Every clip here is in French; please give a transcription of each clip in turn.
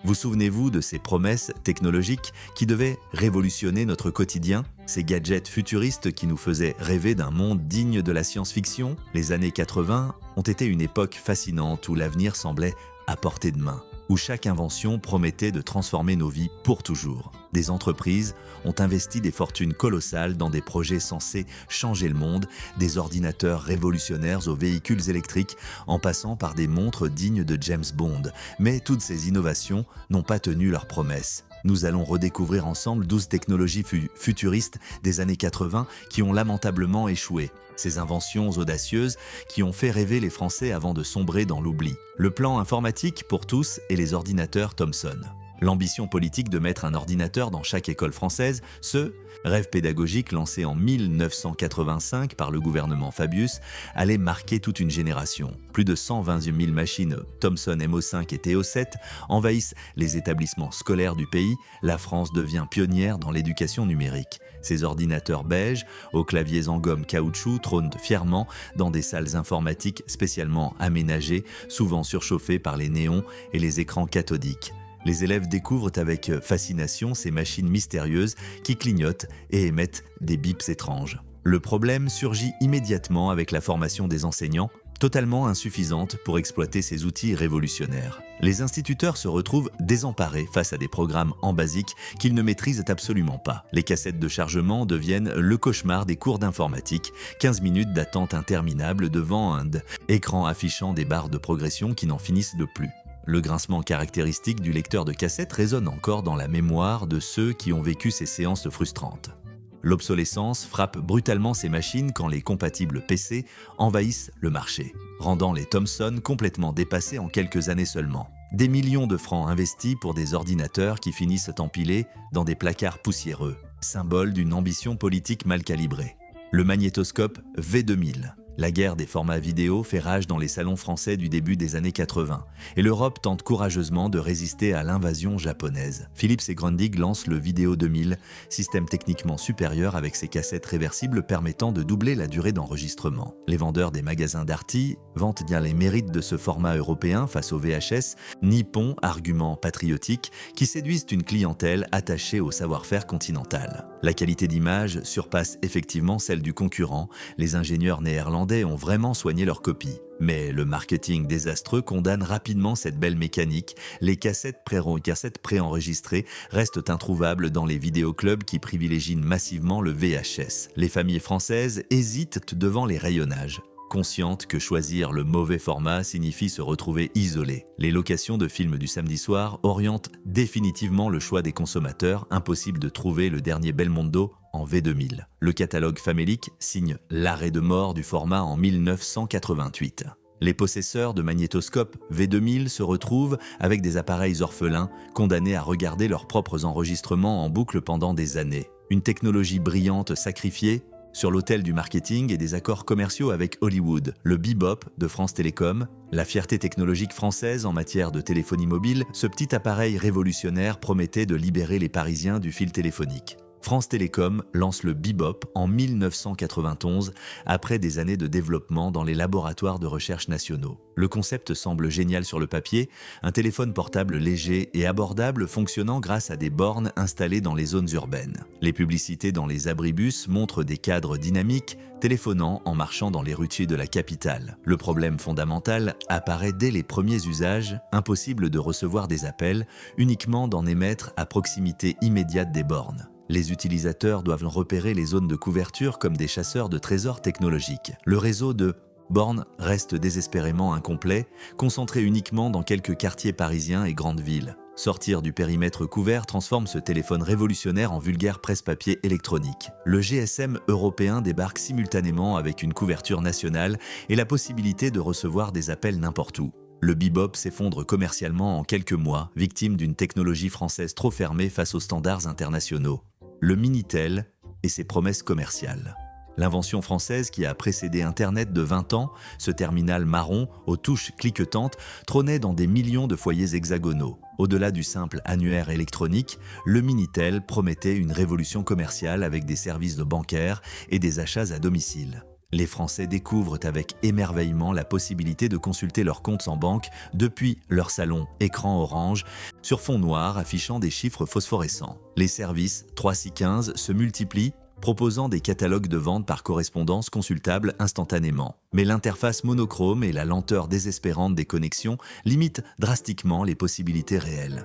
Vous souvenez-vous de ces promesses technologiques qui devaient révolutionner notre quotidien? Ces gadgets futuristes qui nous faisaient rêver d'un monde digne de la science-fiction? Les années 80 ont été une époque fascinante où l'avenir semblait à portée de main, où chaque invention promettait de transformer nos vies pour toujours. Des entreprises ont investi des fortunes colossales dans des projets censés changer le monde, des ordinateurs révolutionnaires aux véhicules électriques, en passant par des montres dignes de James Bond. Mais toutes ces innovations n'ont pas tenu leurs promesses. Nous allons redécouvrir ensemble 12 technologies futuristes des années 80 qui ont lamentablement échoué. Ces inventions audacieuses qui ont fait rêver les Français avant de sombrer dans l'oubli. Le plan informatique pour tous et les ordinateurs Thomson. L'ambition politique de mettre un ordinateur dans chaque école française, ce rêve pédagogique lancé en 1985 par le gouvernement Fabius, allait marquer toute une génération. Plus de 120 000 machines Thomson MO5 et TO7 envahissent les établissements scolaires du pays. La France devient pionnière dans l'éducation numérique. Ces ordinateurs beiges, aux claviers en gomme caoutchouc, trônent fièrement dans des salles informatiques spécialement aménagées, souvent surchauffées par les néons et les écrans cathodiques. Les élèves découvrent avec fascination ces machines mystérieuses qui clignotent et émettent des bips étranges. Le problème surgit immédiatement avec la formation des enseignants, totalement insuffisante pour exploiter ces outils révolutionnaires. Les instituteurs se retrouvent désemparés face à des programmes en basique qu'ils ne maîtrisent absolument pas. Les cassettes de chargement deviennent le cauchemar des cours d'informatique, 15 minutes d'attente interminable devant un écran affichant des barres de progression qui n'en finissent de plus. Le grincement caractéristique du lecteur de cassette résonne encore dans la mémoire de ceux qui ont vécu ces séances frustrantes. L'obsolescence frappe brutalement ces machines quand les compatibles PC envahissent le marché, rendant les Thomson complètement dépassés en quelques années seulement. Des millions de francs investis pour des ordinateurs qui finissent empilés dans des placards poussiéreux, symbole d'une ambition politique mal calibrée. Le magnétoscope V2000. La guerre des formats vidéo fait rage dans les salons français du début des années 80 et l'Europe tente courageusement de résister à l'invasion japonaise. Philips et Grundig lancent le Vidéo 2000, système techniquement supérieur avec ses cassettes réversibles permettant de doubler la durée d'enregistrement. Les vendeurs des magasins Darty vantent bien les mérites de ce format européen face au VHS, nippon, argument patriotique, qui séduisent une clientèle attachée au savoir-faire continental. La qualité d'image surpasse effectivement celle du concurrent, les ingénieurs néerlandais ont vraiment soigné leur copie. Mais le marketing désastreux condamne rapidement cette belle mécanique. Les cassettes préenregistrées restent introuvables dans les vidéoclubs qui privilégient massivement le VHS. Les familles françaises hésitent devant les rayonnages, conscientes que choisir le mauvais format signifie se retrouver isolé. Les locations de films du samedi soir orientent définitivement le choix des consommateurs, impossible de trouver le dernier Belmondo en V2000. Le catalogue famélique signe l'arrêt de mort du format en 1988. Les possesseurs de magnétoscopes V2000 se retrouvent avec des appareils orphelins, condamnés à regarder leurs propres enregistrements en boucle pendant des années. Une technologie brillante sacrifiée sur l'autel du marketing et des accords commerciaux avec Hollywood. Le Bebop de France Télécom, la fierté technologique française en matière de téléphonie mobile, ce petit appareil révolutionnaire promettait de libérer les Parisiens du fil téléphonique. France Télécom lance le Bebop en 1991 après des années de développement dans les laboratoires de recherche nationaux. Le concept semble génial sur le papier, un téléphone portable léger et abordable fonctionnant grâce à des bornes installées dans les zones urbaines. Les publicités dans les abribus montrent des cadres dynamiques téléphonant en marchant dans les rutiers de la capitale. Le problème fondamental apparaît dès les premiers usages, impossible de recevoir des appels, uniquement d'en émettre à proximité immédiate des bornes. Les utilisateurs doivent repérer les zones de couverture comme des chasseurs de trésors technologiques. Le réseau de bornes reste désespérément incomplet, concentré uniquement dans quelques quartiers parisiens et grandes villes. Sortir du périmètre couvert transforme ce téléphone révolutionnaire en vulgaire presse-papier électronique. Le GSM européen débarque simultanément avec une couverture nationale et la possibilité de recevoir des appels n'importe où. Le Bebop s'effondre commercialement en quelques mois, victime d'une technologie française trop fermée face aux standards internationaux. Le Minitel et ses promesses commerciales. L'invention française qui a précédé Internet de 20 ans, ce terminal marron aux touches cliquetantes, trônait dans des millions de foyers hexagonaux. Au-delà du simple annuaire électronique, le Minitel promettait une révolution commerciale avec des services de bancaires et des achats à domicile. Les Français découvrent avec émerveillement la possibilité de consulter leurs comptes en banque depuis leur salon écran orange sur fond noir affichant des chiffres phosphorescents. Les services 3615 se multiplient, proposant des catalogues de vente par correspondance consultables instantanément. Mais l'interface monochrome et la lenteur désespérante des connexions limitent drastiquement les possibilités réelles.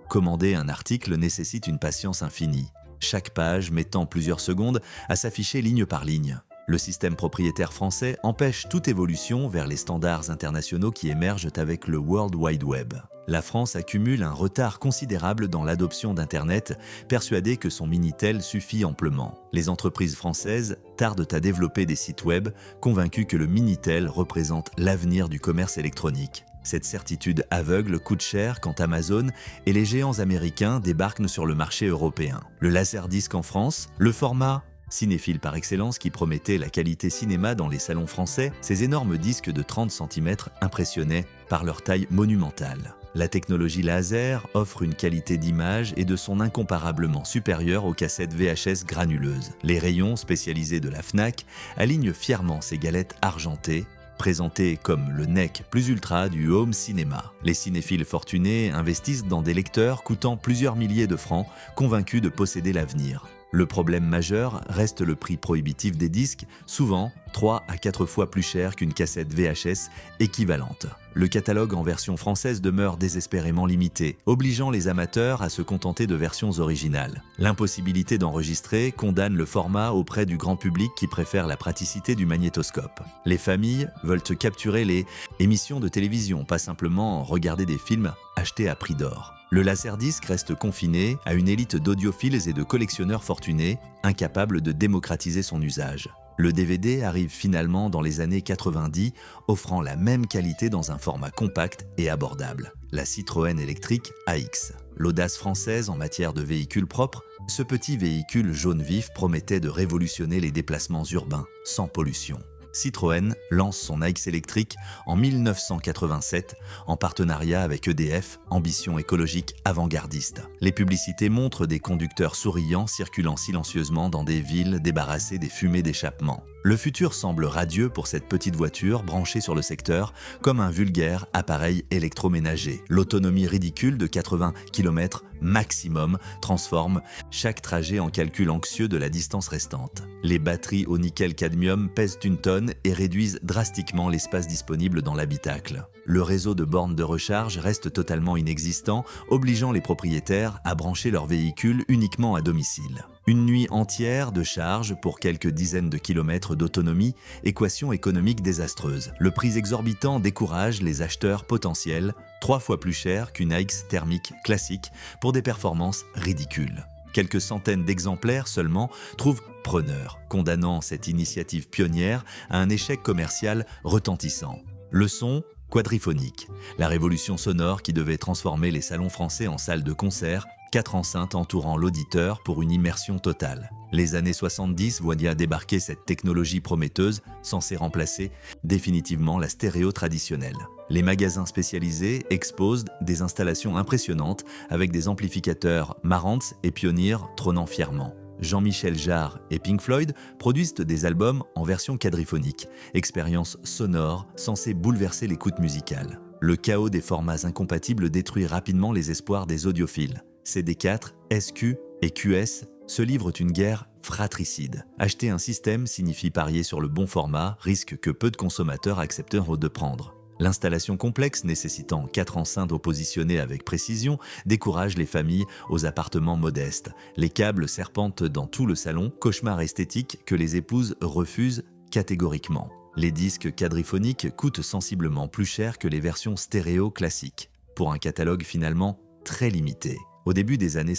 Commander un article nécessite une patience infinie, chaque page mettant plusieurs secondes à s'afficher ligne par ligne. Le système propriétaire français empêche toute évolution vers les standards internationaux qui émergent avec le World Wide Web. La France accumule un retard considérable dans l'adoption d'Internet, persuadée que son Minitel suffit amplement. Les entreprises françaises tardent à développer des sites web, convaincues que le Minitel représente l'avenir du commerce électronique. Cette certitude aveugle coûte cher quand Amazon et les géants américains débarquent sur le marché européen. Le laserdisc en France, le format cinéphile par excellence qui promettait la qualité cinéma dans les salons français, ces énormes disques de 30 cm impressionnaient par leur taille monumentale. La technologie laser offre une qualité d'image et de son incomparablement supérieure aux cassettes VHS granuleuses. Les rayons spécialisés de la Fnac alignent fièrement ces galettes argentées, présentées comme le NEC plus ultra du home cinéma. Les cinéphiles fortunés investissent dans des lecteurs coûtant plusieurs milliers de francs, convaincus de posséder l'avenir. Le problème majeur reste le prix prohibitif des disques, souvent 3 à 4 fois plus cher qu'une cassette VHS équivalente. Le catalogue en version française demeure désespérément limité, obligeant les amateurs à se contenter de versions originales. L'impossibilité d'enregistrer condamne le format auprès du grand public qui préfère la praticité du magnétoscope. Les familles veulent capturer les émissions de télévision, pas simplement regarder des films achetés à prix d'or. Le laserdisc reste confiné à une élite d'audiophiles et de collectionneurs fortunés, incapables de démocratiser son usage. Le DVD arrive finalement dans les années 90, offrant la même qualité dans un format compact et abordable. La Citroën électrique AX. L'audace française en matière de véhicules propres, ce petit véhicule jaune vif promettait de révolutionner les déplacements urbains, sans pollution. Citroën lance son AX électrique en 1987 en partenariat avec EDF, ambition écologique avant-gardiste. Les publicités montrent des conducteurs souriants circulant silencieusement dans des villes débarrassées des fumées d'échappement. Le futur semble radieux pour cette petite voiture branchée sur le secteur comme un vulgaire appareil électroménager. L'autonomie ridicule de 80 km maximum transforme chaque trajet en calcul anxieux de la distance restante. Les batteries au nickel-cadmium pèsent une tonne et réduisent drastiquement l'espace disponible dans l'habitacle. Le réseau de bornes de recharge reste totalement inexistant, obligeant les propriétaires à brancher leur véhicule uniquement à domicile. Une nuit entière de charge pour quelques dizaines de kilomètres d'autonomie, équation économique désastreuse. Le prix exorbitant décourage les acheteurs potentiels, 3 fois plus cher qu'une AX thermique classique pour des performances ridicules. Quelques centaines d'exemplaires seulement trouvent preneur, condamnant cette initiative pionnière à un échec commercial retentissant. Le son quadriphonique, la révolution sonore qui devait transformer les salons français en salles de concert, 4 enceintes entourant l'auditeur pour une immersion totale. Les années 70 voient débarquer cette technologie prometteuse, censée remplacer définitivement la stéréo traditionnelle. Les magasins spécialisés exposent des installations impressionnantes avec des amplificateurs Marantz et Pioneer trônant fièrement. Jean-Michel Jarre et Pink Floyd produisent des albums en version quadriphonique, expérience sonore censée bouleverser l'écoute musicale. Le chaos des formats incompatibles détruit rapidement les espoirs des audiophiles. CD4, SQ et QS se livrent une guerre fratricide. Acheter un système signifie parier sur le bon format, risque que peu de consommateurs accepteront de prendre. L'installation complexe nécessitant 4 enceintes oppositionnées avec précision décourage les familles aux appartements modestes. Les câbles serpentent dans tout le salon, cauchemar esthétique que les épouses refusent catégoriquement. Les disques quadriphoniques coûtent sensiblement plus cher que les versions stéréo classiques, pour un catalogue finalement très limité. Au début des années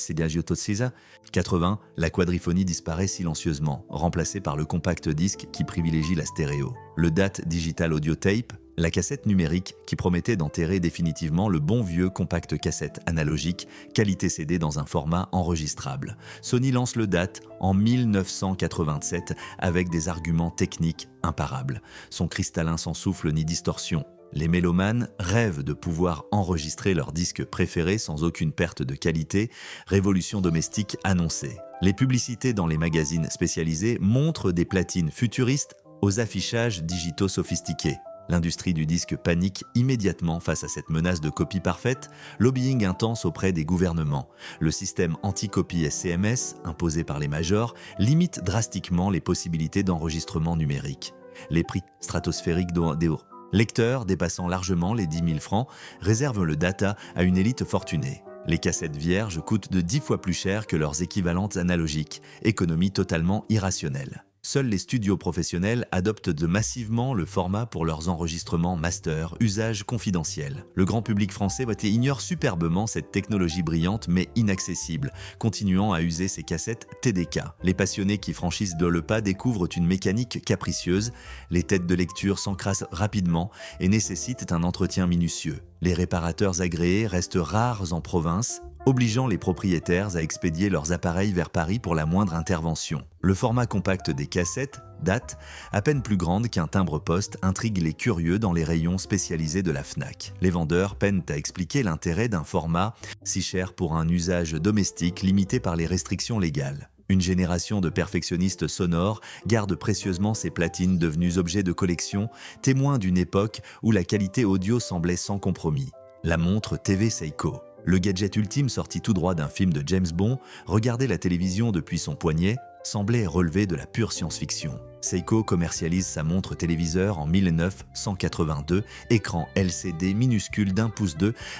80, la quadriphonie disparaît silencieusement, remplacée par le compact disque qui privilégie la stéréo. Le DAT Digital Audio Tape, la cassette numérique qui promettait d'enterrer définitivement le bon vieux compact cassette analogique, qualité CD dans un format enregistrable. Sony lance le DAT en 1987 avec des arguments techniques imparables. Son cristallin sans souffle ni distorsion. Les mélomanes rêvent de pouvoir enregistrer leurs disques préférés sans aucune perte de qualité, révolution domestique annoncée. Les publicités dans les magazines spécialisés montrent des platines futuristes aux affichages digitaux sophistiqués. L'industrie du disque panique immédiatement face à cette menace de copie parfaite, lobbying intense auprès des gouvernements. Le système anti-copie SCMS, imposé par les majors, limite drastiquement les possibilités d'enregistrement numérique. Les prix stratosphériques des lecteurs, dépassant largement les 10 000 francs, réservent le data à une élite fortunée. Les cassettes vierges coûtent de 10 fois plus cher que leurs équivalentes analogiques, économie totalement irrationnelle. Seuls les studios professionnels adoptent massivement le format pour leurs enregistrements master, usage confidentiel. Le grand public français ignore superbement cette technologie brillante mais inaccessible, continuant à user ces cassettes TDK. Les passionnés qui franchissent le pas découvrent une mécanique capricieuse, les têtes de lecture s'encrassent rapidement et nécessitent un entretien minutieux. Les réparateurs agréés restent rares en province, obligeant les propriétaires à expédier leurs appareils vers Paris pour la moindre intervention. Le format compact des cassettes, DAT, à peine plus grande qu'un timbre-poste, intrigue les curieux dans les rayons spécialisés de la Fnac. Les vendeurs peinent à expliquer l'intérêt d'un format si cher pour un usage domestique limité par les restrictions légales. Une génération de perfectionnistes sonores garde précieusement ces platines devenues objets de collection, témoins d'une époque où la qualité audio semblait sans compromis. La montre TV Seiko. Le gadget ultime sorti tout droit d'un film de James Bond, regarder la télévision depuis son poignet, semblait relever de la pure science-fiction. Seiko commercialise sa montre téléviseur en 1982, écran LCD minuscule d'1,2 pouce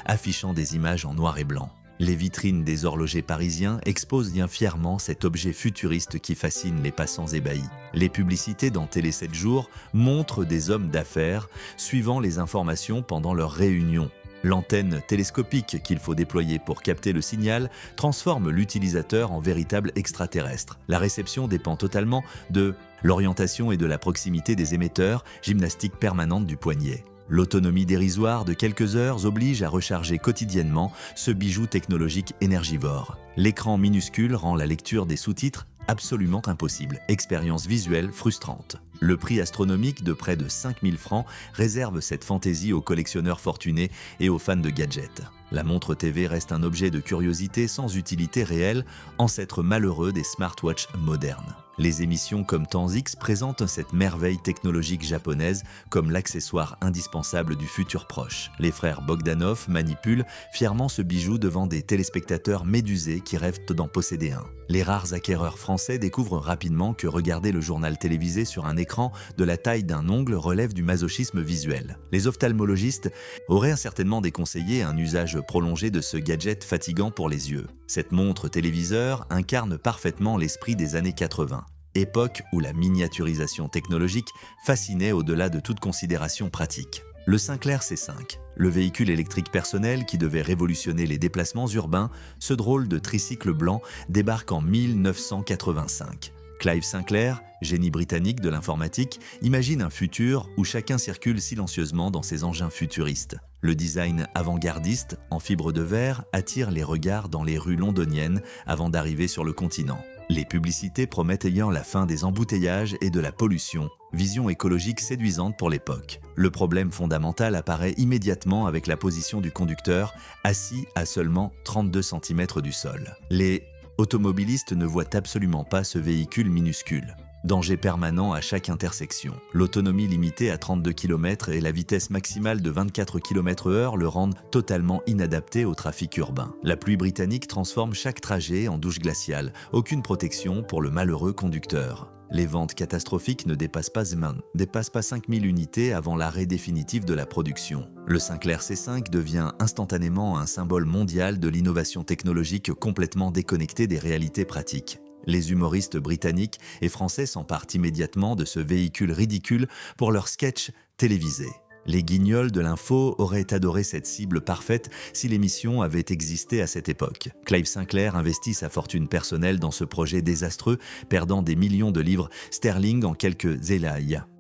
affichant des images en noir et blanc. Les vitrines des horlogers parisiens exposent bien fièrement cet objet futuriste qui fascine les passants ébahis. Les publicités dans Télé 7 jours montrent des hommes d'affaires suivant les informations pendant leurs réunions. L'antenne télescopique qu'il faut déployer pour capter le signal transforme l'utilisateur en véritable extraterrestre. La réception dépend totalement de l'orientation et de la proximité des émetteurs, gymnastique permanente du poignet. L'autonomie dérisoire de quelques heures oblige à recharger quotidiennement ce bijou technologique énergivore. L'écran minuscule rend la lecture des sous-titres absolument impossible. Expérience visuelle frustrante. Le prix astronomique de près de 5 000 francs réserve cette fantaisie aux collectionneurs fortunés et aux fans de gadgets. La montre TV reste un objet de curiosité sans utilité réelle, ancêtre malheureux des smartwatches modernes. Les émissions comme Temps X présentent cette merveille technologique japonaise comme l'accessoire indispensable du futur proche. Les frères Bogdanov manipulent fièrement ce bijou devant des téléspectateurs médusés qui rêvent d'en posséder un. Les rares acquéreurs français découvrent rapidement que regarder le journal télévisé sur un écran de la taille d'un ongle relève du masochisme visuel. Les ophtalmologistes auraient certainement déconseillé un usage prolongé de ce gadget fatigant pour les yeux. Cette montre téléviseur incarne parfaitement l'esprit des années 80. Époque où la miniaturisation technologique fascinait au-delà de toute considération pratique. Le Sinclair C5, le véhicule électrique personnel qui devait révolutionner les déplacements urbains, ce drôle de tricycle blanc débarque en 1985. Clive Sinclair, génie britannique de l'informatique, imagine un futur où chacun circule silencieusement dans ses engins futuristes. Le design avant-gardiste, en fibre de verre, attire les regards dans les rues londoniennes avant d'arriver sur le continent. Les publicités promettent ayant la fin des embouteillages et de la pollution, vision écologique séduisante pour l'époque. Le problème fondamental apparaît immédiatement avec la position du conducteur, assis à seulement 32 cm du sol. Les automobilistes ne voient absolument pas ce véhicule minuscule. Danger permanent à chaque intersection. L'autonomie limitée à 32 km et la vitesse maximale de 24 km/h le rendent totalement inadapté au trafic urbain. La pluie britannique transforme chaque trajet en douche glaciale. Aucune protection pour le malheureux conducteur. Les ventes catastrophiques ne dépassent pas 5000 unités avant l'arrêt définitif de la production. Le Sinclair C5 devient instantanément un symbole mondial de l'innovation technologique complètement déconnectée des réalités pratiques. Les humoristes britanniques et français s'emparent immédiatement de ce véhicule ridicule pour leurs sketchs télévisés. Les guignols de l'info auraient adoré cette cible parfaite si l'émission avait existé à cette époque. Clive Sinclair investit sa fortune personnelle dans ce projet désastreux, perdant des millions de livres sterling en quelques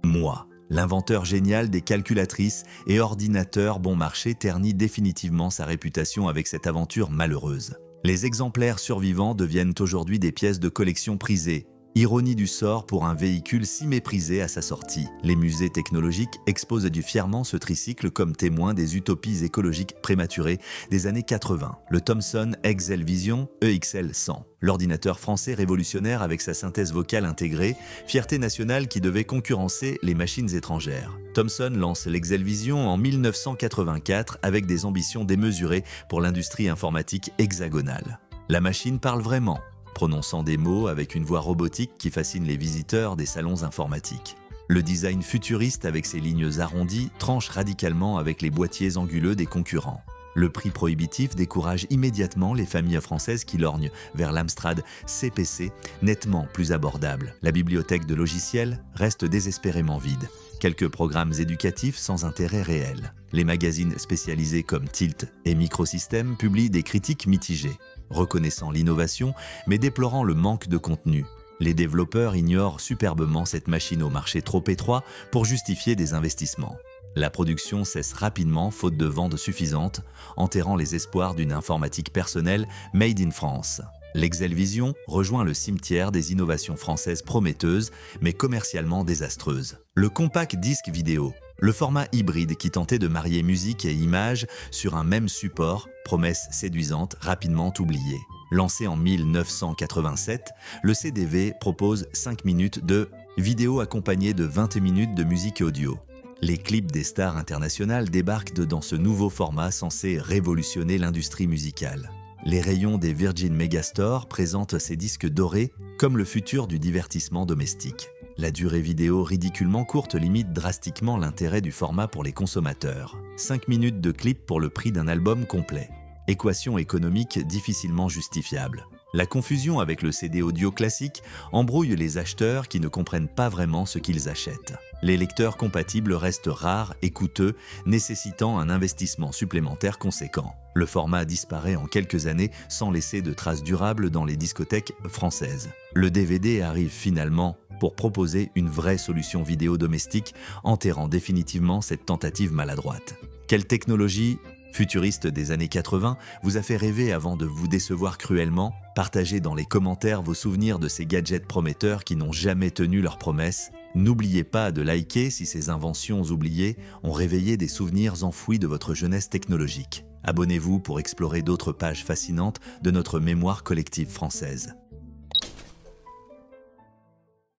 mois. L'inventeur génial des calculatrices et ordinateurs bon marché ternit définitivement sa réputation avec cette aventure malheureuse. Les exemplaires survivants deviennent aujourd'hui des pièces de collection prisées, Ironie du sort pour un véhicule si méprisé à sa sortie. Les musées technologiques exposent fièrement ce tricycle comme témoin des utopies écologiques prématurées des années 80. Le Thomson Excelvision EXL 100. L'ordinateur français révolutionnaire avec sa synthèse vocale intégrée, fierté nationale qui devait concurrencer les machines étrangères. Thomson lance l'Excelvision en 1984 avec des ambitions démesurées pour l'industrie informatique hexagonale. La machine parle vraiment, prononçant des mots avec une voix robotique qui fascine les visiteurs des salons informatiques. Le design futuriste avec ses lignes arrondies tranche radicalement avec les boîtiers anguleux des concurrents. Le prix prohibitif décourage immédiatement les familles françaises qui lorgnent vers l'Amstrad CPC, nettement plus abordable. La bibliothèque de logiciels reste désespérément vide. Quelques programmes éducatifs sans intérêt réel. Les magazines spécialisés comme Tilt et Microsystem publient des critiques mitigées, reconnaissant l'innovation mais déplorant le manque de contenu. Les développeurs ignorent superbement cette machine au marché trop étroit pour justifier des investissements. La production cesse rapidement faute de ventes suffisantes, enterrant les espoirs d'une informatique personnelle made in France. L'Excelvision rejoint le cimetière des innovations françaises prometteuses, mais commercialement désastreuses. Le compact disque vidéo, le format hybride qui tentait de marier musique et images sur un même support, promesse séduisante rapidement oubliée. Lancé en 1987, le CDV propose 5 minutes de vidéo accompagnée de 20 minutes de musique audio. Les clips des stars internationales débarquent dans ce nouveau format censé révolutionner l'industrie musicale. Les rayons des Virgin Megastore présentent ces disques dorés comme le futur du divertissement domestique. La durée vidéo ridiculement courte limite drastiquement l'intérêt du format pour les consommateurs. 5 minutes de clip pour le prix d'un album complet. Équation économique difficilement justifiable. La confusion avec le CD audio classique embrouille les acheteurs qui ne comprennent pas vraiment ce qu'ils achètent. Les lecteurs compatibles restent rares et coûteux, nécessitant un investissement supplémentaire conséquent. Le format disparaît en quelques années sans laisser de traces durables dans les discothèques françaises. Le DVD arrive finalement pour proposer une vraie solution vidéo domestique, enterrant définitivement cette tentative maladroite. Quelle technologie futuriste des années 80 vous a fait rêver avant de vous décevoir cruellement? Partagez dans les commentaires vos souvenirs de ces gadgets prometteurs qui n'ont jamais tenu leurs promesses. N'oubliez pas de liker si ces inventions oubliées ont réveillé des souvenirs enfouis de votre jeunesse technologique. Abonnez-vous pour explorer d'autres pages fascinantes de notre mémoire collective française.